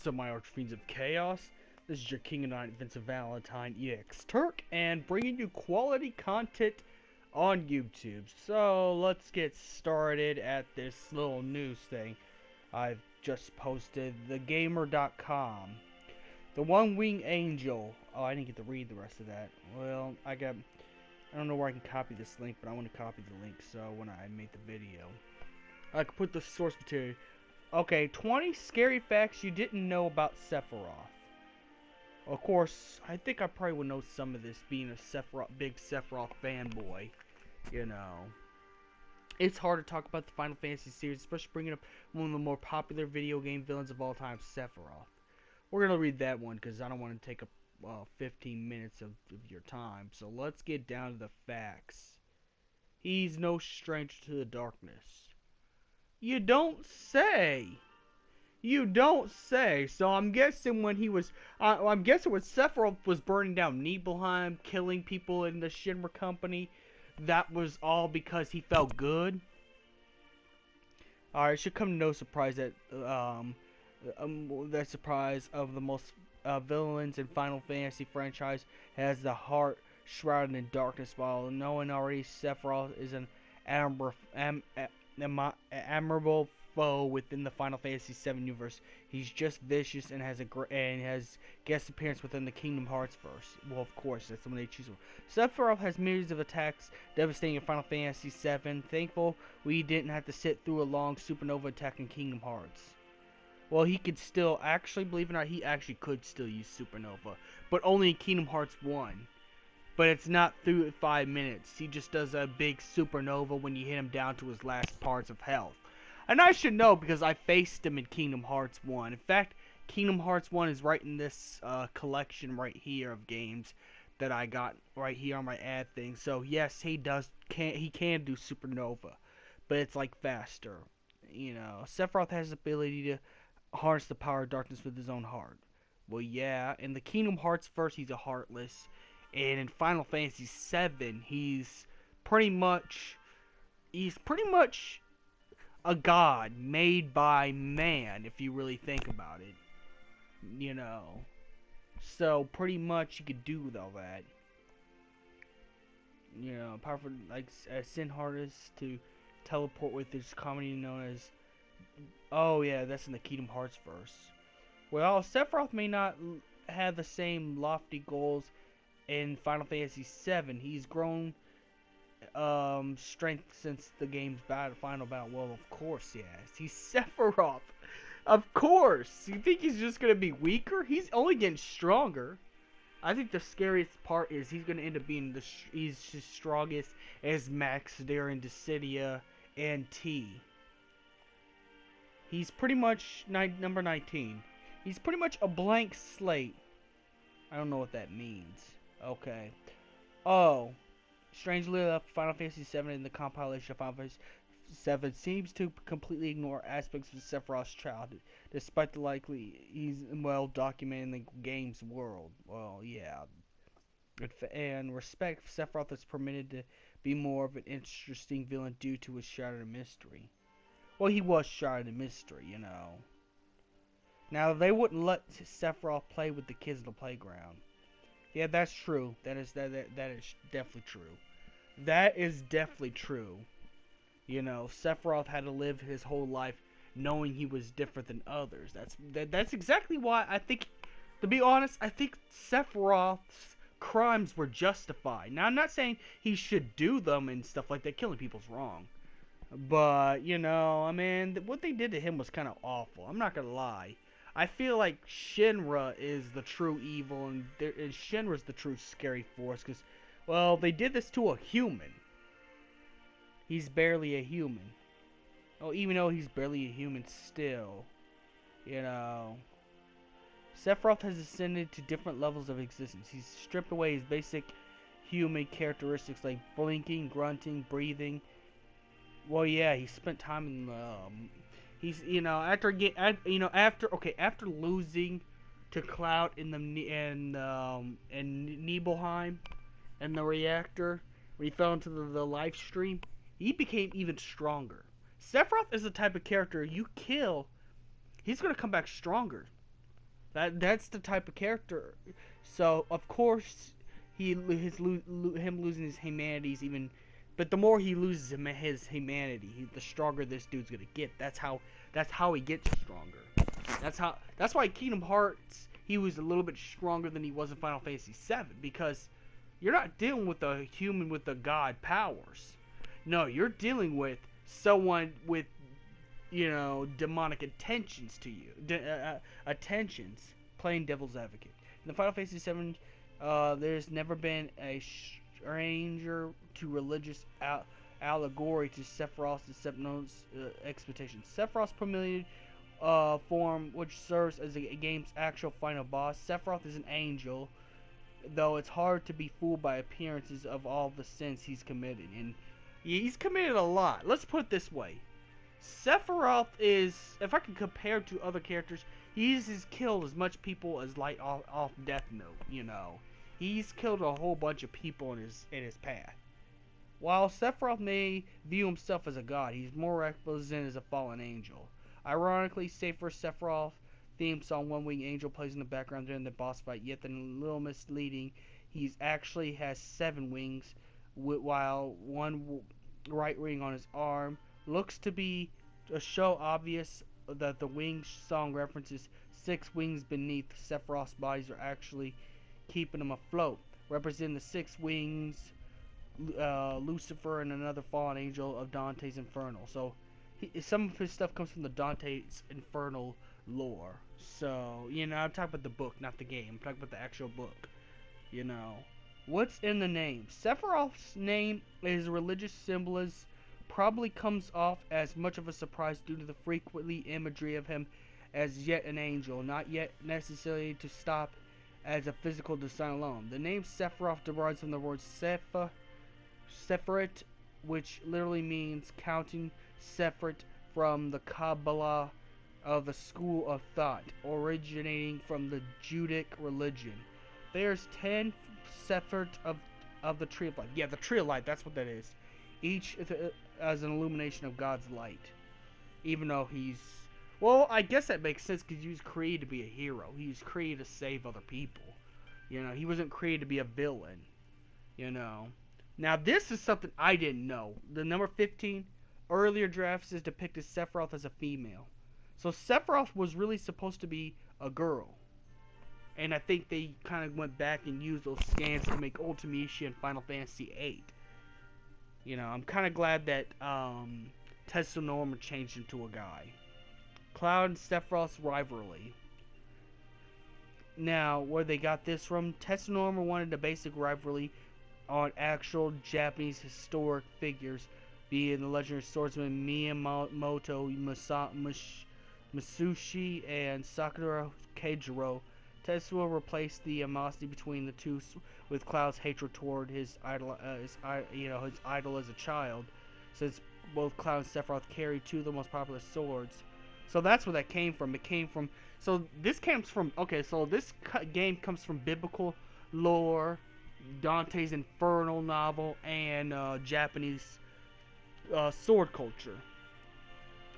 What's up, my Archfiends of Chaos? This is your King of Night, Vincent Valentine EX Turk, and bringing you quality content on YouTube. So let's get started at this little news thing I've just posted. TheGamer.com. The One Wing Angel. Oh, I didn't get to read the rest of that. Well, I don't know where I can copy this link, but I want to copy the link so when I make the video, I can put the source material. Okay, 20 scary facts you didn't know about Sephiroth. Of course, I think I probably would know some of this being a big Sephiroth fanboy. You know, it's hard to talk about the Final Fantasy series, especially bringing up one of the more popular video game villains of all time, Sephiroth. We're gonna read that one because I don't want to take up 15 minutes of your time. So let's get down to the facts. He's no stranger to the darkness. You don't say. You don't say. So I'm guessing when he was, I'm guessing when Sephiroth was burning down Nibelheim, killing people in the Shinra company, that was all because he felt good. Alright, it should come to no surprise that, that surprise of the most villains in Final Fantasy franchise has the heart shrouded in darkness, while knowing already Sephiroth is an admirable foe within the Final Fantasy VII universe. He's just vicious and has guest appearance within the Kingdom Hearts verse. Well, of course, that's when they choose one. Sephiroth has myriads of attacks devastating in Final Fantasy VII. Thankful we didn't have to sit through a long Supernova attack in Kingdom Hearts. Well, he could still, actually, believe it or not, he actually could still use Supernova, but only in Kingdom Hearts 1. But it's not through 5 minutes. He just does a big supernova when you hit him down to his last parts of health. And I should know because I faced him in Kingdom Hearts 1. In fact, Kingdom Hearts 1 is right in this collection right here of games that I got right here on my ad thing. So yes, he can do supernova, but it's like faster. You know, Sephiroth has the ability to harness the power of darkness with his own heart. Well, yeah, in the Kingdom Hearts verse, he's a heartless. And in Final Fantasy VII, he's pretty much a god made by man, if you really think about it. You know. So pretty much you could do all that. You know, apart from like Sin Hardest to teleport with his comedy known as, oh yeah, that's in the Kingdom Hearts verse. Well, Sephiroth may not have the same lofty goals in Final Fantasy VII. He's grown strength since the game's final battle. Well, of course he has. He's Sephiroth. Of course. You think he's just gonna be weaker? He's only getting stronger. I think the scariest part is he's gonna end up being he's the strongest as Max, Darren, Dissidia, and T. He's pretty much number 19. He's pretty much a blank slate. I don't know what that means. Okay. Oh. Strangely enough, Final Fantasy VII in the compilation of Final Fantasy VII seems to completely ignore aspects of Sephiroth's childhood, despite the likely he's well documented in the game's world. Well, yeah. And respect, Sephiroth is permitted to be more of an interesting villain due to his shrouded in mystery. Well, he was shrouded in mystery, you know. Now, they wouldn't let Sephiroth play with the kids in the playground. Yeah, that's true. That is definitely true. That is definitely true. You know, Sephiroth had to live his whole life knowing he was different than others. That's exactly why I think, to be honest, I think Sephiroth's crimes were justified. Now, I'm not saying he should do them and stuff like that. Killing people's wrong. But, you know, I mean, what they did to him was kind of awful. I'm not gonna lie. I feel like Shinra is the true evil, and Shinra's the true scary force, because, well, they did this to a human. He's barely a human. Oh, even though he's barely a human still, you know. Sephiroth has ascended to different levels of existence. He's stripped away his basic human characteristics like blinking, grunting, breathing. Well, yeah, he spent time in he's, you know, after losing to Cloud in Nibelheim and the reactor, when he fell into the live stream, he became even stronger. Sephiroth is the type of character you kill, he's gonna come back stronger. That's the type of character. So of course him losing his humanity is even, but the more he loses his humanity, the stronger this dude's gonna get. That's how he gets stronger. That's why Kingdom Hearts he was a little bit stronger than he was in Final Fantasy VII, because you're not dealing with a human with the god powers. No, you're dealing with someone with, demonic intentions to you. Attentions. Playing devil's advocate. In the Final Fantasy VII, there's never been a stranger to religious allegory to Sephiroth's Sephiroth's expectations. Sephiroth's promulgated form, which serves as the game's actual final boss. Sephiroth is an angel, though it's hard to be fooled by appearances of all the sins he's committed. And he's committed a lot. Let's put it this way. Sephiroth is, if I can compare to other characters, he's killed as much people as Light off Death Note, He's killed a whole bunch of people in his path. While Sephiroth may view himself as a god, he's more represented as a fallen angel. Ironically, save for Sephiroth theme song One Wing Angel plays in the background during the boss fight, yet the little misleading, he actually has 7 wings, while one right wing on his arm looks to be a show obvious that the wing song references 6 wings beneath Sephiroth's bodies are actually keeping him afloat, representing the 6 wings, Lucifer and another fallen angel of Dante's Infernal. So some of his stuff comes from the Dante's Infernal lore. So, I'm talking about the book, not the game. I'm talking about the actual book. What's in the name? Sephiroth's name is religious symbolism, probably comes off as much of a surprise due to the frequently imagery of him as yet an angel, not yet necessarily to stop as a physical design alone. The name Sephiroth derives from the word Sephiroth, which literally means counting. Sephiroth from the Kabbalah of the school of thought, originating from the Judic religion. There's 10 Sephiroth of the Tree of Life. Yeah, the Tree of Life, that's what that is. Each as an illumination of God's light. Even though well, I guess that makes sense because he was created to be a hero. He was created to save other people. He wasn't created to be a villain. Now this is something I didn't know. The number 15, earlier drafts has depicted Sephiroth as a female. So Sephiroth was really supposed to be a girl. And I think they kind of went back and used those scans to make Ultimecia and Final Fantasy VIII. I'm kind of glad that Tetsunorma changed into a guy. Cloud and Sephiroth's rivalry. Now, where they got this from, Tetsunorma wanted a basic rivalry on actual Japanese historic figures, being the legendary swordsman Miyamoto Masushi and Sakura Keijiro. Tetsuo replaced the animosity between the two with Cloud's hatred toward his idol, his idol as a child, since both Cloud and Sephiroth carried 2 of the most popular swords. So that's where that came from. So this game comes from biblical lore, Dante's Infernal novel, and Japanese sword culture.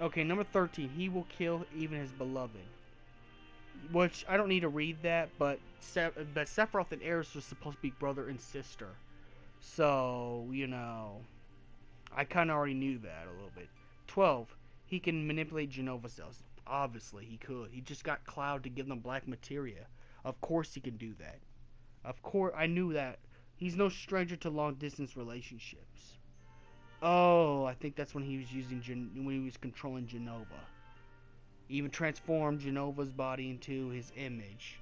Okay, number 13. He will kill even his beloved. Which, I don't need to read that, but Sephiroth and Ares were supposed to be brother and sister. So, I kind of already knew that a little bit. 12. He can manipulate Genova cells. Obviously, he could. He just got Cloud to give them black materia. Of course he can do that. Of course, I knew that. He's no stranger to long-distance relationships. Oh, I think that's when he was when he was controlling Genova. Even transformed Genova's body into his image.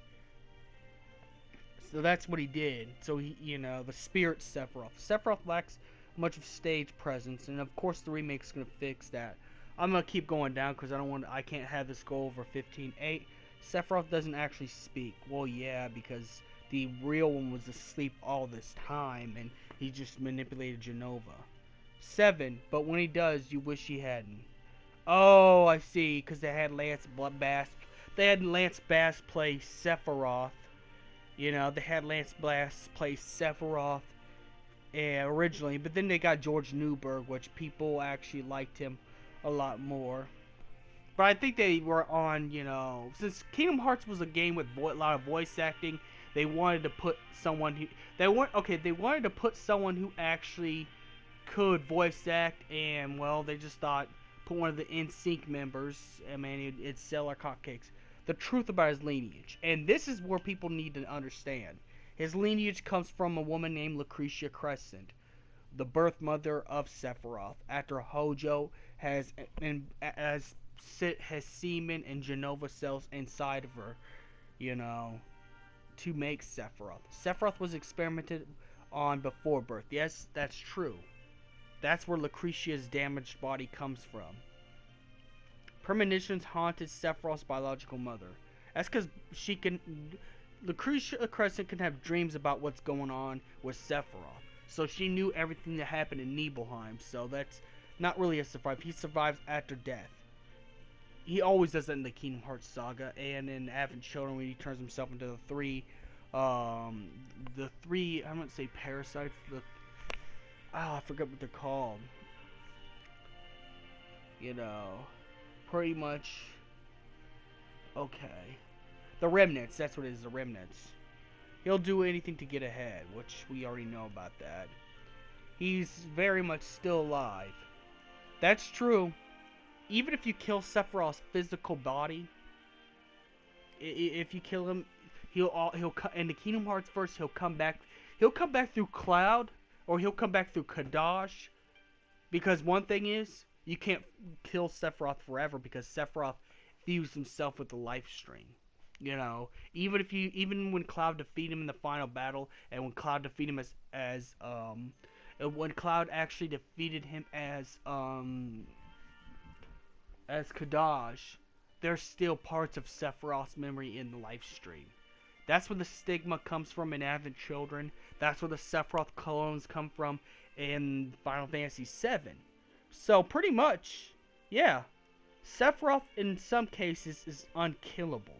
So that's what he did. So he, the spirit Sephiroth. Sephiroth lacks much of stage presence, and of course the remake's gonna fix that. I'm gonna keep going down because I can't have this go over 15.8. Sephiroth doesn't actually speak. Well, yeah, because the real one was asleep all this time, and he just manipulated Genova. 7. But when he does, you wish he hadn't. Oh, I see, because they had Lance Bass. They had Lance Bass play Sephiroth. They had Lance Bass play Sephiroth originally, but then they got George Newberg, which people actually liked him a lot more. But I think they were on, you know, since Kingdom Hearts was a game with a lot of voice acting, they wanted to put someone who they weren't okay. They wanted to put someone who actually could voice act, and well, they just thought put one of the NSYNC members. I mean, it'd sell our hotcakes. The truth about his lineage, and this is where people need to understand. His lineage comes from a woman named Lucretia Crescent, the birth mother of Sephiroth. After Hojo has semen and Genova cells inside of her, you know, to make Sephiroth. Sephiroth was experimented on before birth. Yes, that's true. That's where Lucretia's damaged body comes from. Premonitions haunted Sephiroth's biological mother. That's because Lucretia Crescent can have dreams about what's going on with Sephiroth. So she knew everything that happened in Nibelheim. So that's not really a survival. He survives after death. He always does that in the Kingdom Hearts saga, and in Advent Children when he turns himself into the three, I'm gonna say parasites. I forget what they're called. You know, pretty much. Okay, the remnants. That's what it is. The remnants. He'll do anything to get ahead, which we already know about that. He's very much still alive. That's true. Even if you kill Sephiroth's physical body, if you kill him, he'll in the Kingdom Hearts verse he'll come back. He'll come back through Cloud, or he'll come back through Kadash. Because one thing is, you can't kill Sephiroth forever because Sephiroth fused himself with the life stream. You know, even when Cloud defeated him in the final battle, and when Cloud defeated him when Cloud actually defeated him as Kadash, there's still parts of Sephiroth's memory in the life stream. That's where the stigma comes from in Advent Children. That's where the Sephiroth clones come from in Final Fantasy VII. So pretty much, yeah, Sephiroth in some cases is unkillable.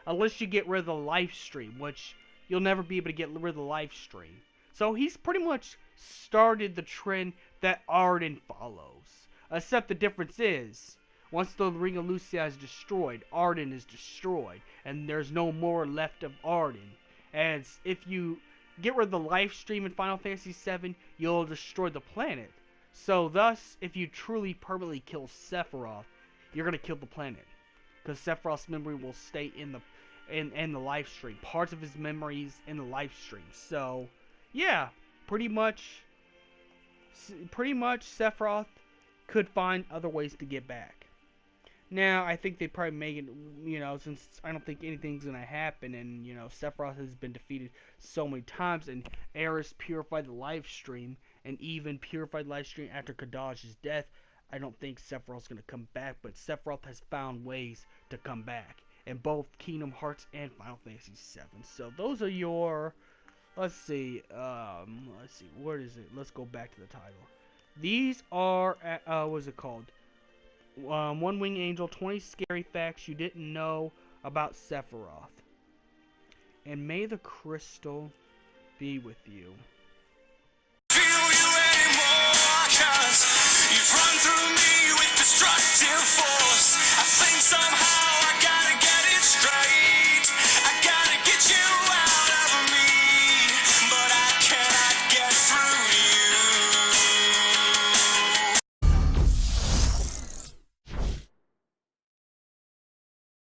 Unless you get rid of the life stream, which you'll never be able to get rid of the life stream. So he's pretty much started the trend that Arden follows. Except the difference is, once the Ring of Lucia is destroyed, Arden is destroyed, and there's no more left of Arden. And if you get rid of the life stream in Final Fantasy VII, you'll destroy the planet. So thus, if you truly permanently kill Sephiroth, you're gonna kill the planet, because Sephiroth's memory will stay in the life stream. Parts of his memories in the life stream. So, yeah, pretty much Sephiroth could find other ways to get back. Now, I think they probably make it, you know, since I don't think anything's gonna happen, and you know, Sephiroth has been defeated so many times, and Aerith purified the life stream, and even purified the life stream after Kadash's death. I don't think Sephiroth's gonna come back, but Sephiroth has found ways to come back in both Kingdom Hearts and Final Fantasy VII. So those are your, let's see, where is it? Let's go back to the title. These are, what is it called? One Wing Angel, 20 Scary Facts You Didn't Know About Sephiroth. And may the crystal be with you.